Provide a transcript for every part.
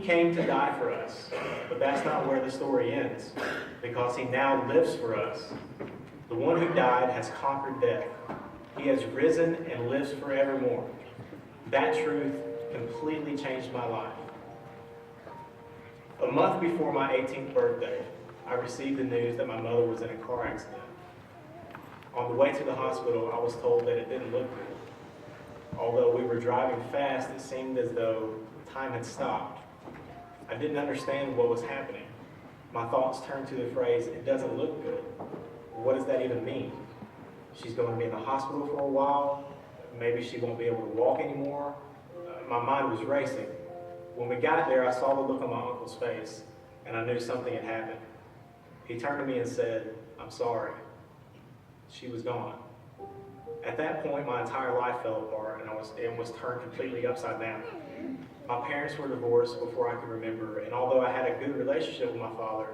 came to die for us, but that's not where the story ends, because he now lives for us. The one who died has conquered death. He has risen and lives forevermore. That truth completely changed my life. A month before my 18th birthday, I received the news that my mother was in a car accident. On the way to the hospital, I was told that it didn't look good. Although we were driving fast, it seemed as though time had stopped. I didn't understand what was happening. My thoughts turned to the phrase, "It doesn't look good." What does that even mean? She's going to be in the hospital for a while. Maybe she won't be able to walk anymore. My mind was racing. When we got there, I saw the look on my uncle's face, and I knew something had happened. He turned to me and said, "I'm sorry." She was gone. At that point, my entire life fell apart, and was turned completely upside down. My parents were divorced before I could remember, and although I had a good relationship with my father,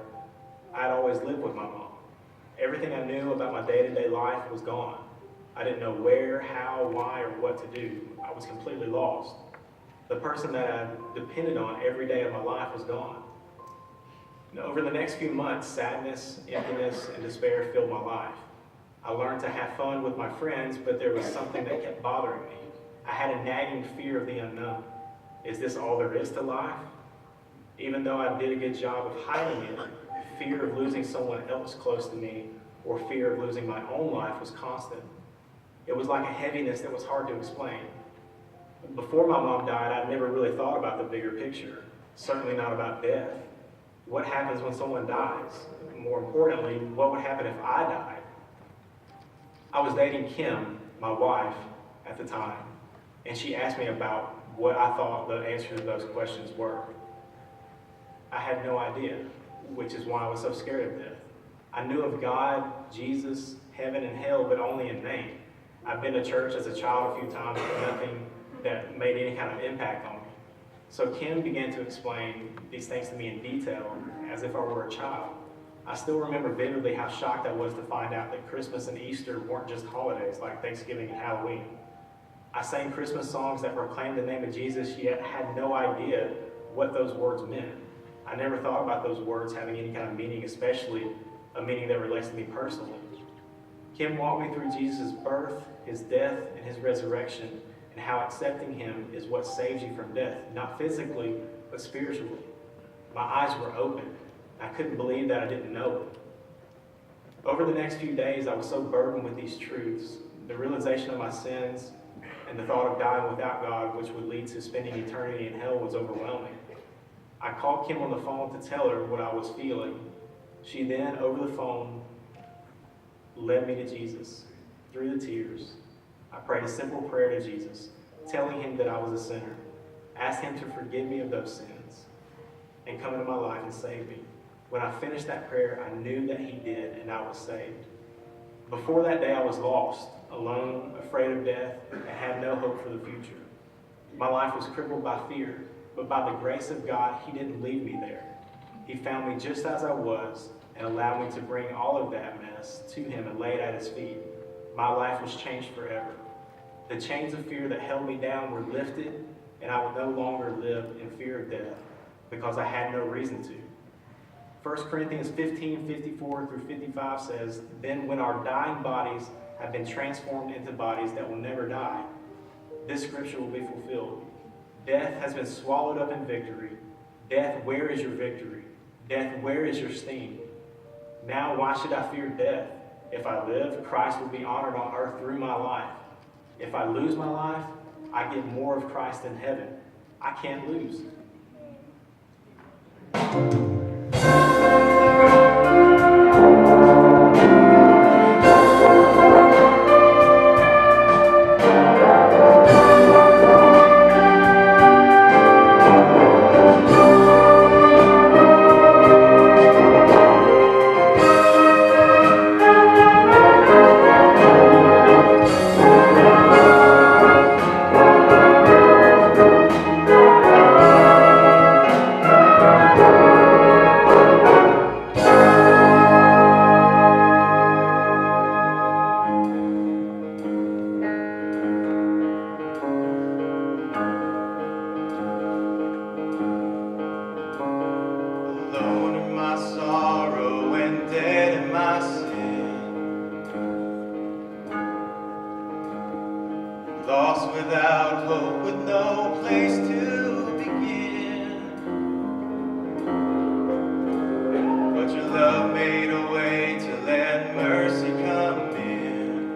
I had always lived with my mom. Everything I knew about my day-to-day life was gone. I didn't know where, how, why, or what to do. I was completely lost. The person that I depended on every day of my life was gone. Over the next few months, sadness, emptiness, and despair filled my life. I learned to have fun with my friends, but there was something that kept bothering me. I had a nagging fear of the unknown. Is this all there is to life? Even though I did a good job of hiding it, fear of losing someone else close to me or fear of losing my own life was constant. It was like a heaviness that was hard to explain. Before my mom died, I'd never really thought about the bigger picture, certainly not about death. What happens when someone dies? More importantly, what would happen if I died? I was dating Kim, my wife, at the time, and she asked me about what I thought the answers to those questions were. I had no idea, which is why I was so scared of death. I knew of God, Jesus, heaven, and hell, but only in name. I've been to church as a child a few times, but nothing that made any kind of impact on me. So Kim began to explain these things to me in detail, as if I were a child. I still remember vividly how shocked I was to find out that Christmas and Easter weren't just holidays like Thanksgiving and Halloween. I sang Christmas songs that proclaimed the name of Jesus, yet had no idea what those words meant. I never thought about those words having any kind of meaning, especially a meaning that relates to me personally. Kim walked me through Jesus' birth, his death, and his resurrection, and how accepting him is what saves you from death, not physically, but spiritually. My eyes were open. I couldn't believe that I didn't know it. Over the next few days, I was so burdened with these truths, the realization of my sins, and the thought of dying without God, which would lead to spending eternity in hell, was overwhelming. I called Kim on the phone to tell her what I was feeling. She then, over the phone, led me to Jesus. Through the tears, I prayed a simple prayer to Jesus, telling him that I was a sinner, asked him to forgive me of those sins, and come into my life and save me. When I finished that prayer, I knew that he did, and I was saved. Before that day, I was lost, alone, afraid of death, and had no hope for the future. My life was crippled by fear, but by the grace of God, he didn't leave me there. He found me just as I was and allowed me to bring all of that mess to him and lay it at his feet. My life was changed forever. The chains of fear that held me down were lifted, and I would no longer live in fear of death because I had no reason to. 1 Corinthians 15:54 through 55 says, "Then when our dying bodies have been transformed into bodies that will never die, this scripture will be fulfilled. Death has been swallowed up in victory. Death, where is your victory? Death, where is your sting? Now why should I fear death? If I live, Christ will be honored on earth through my life. If I lose my life, I get more of Christ in heaven. I can't lose." lost without hope, with no place to begin. But your love made a way to let mercy come in.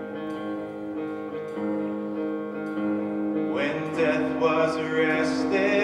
When death was arrested,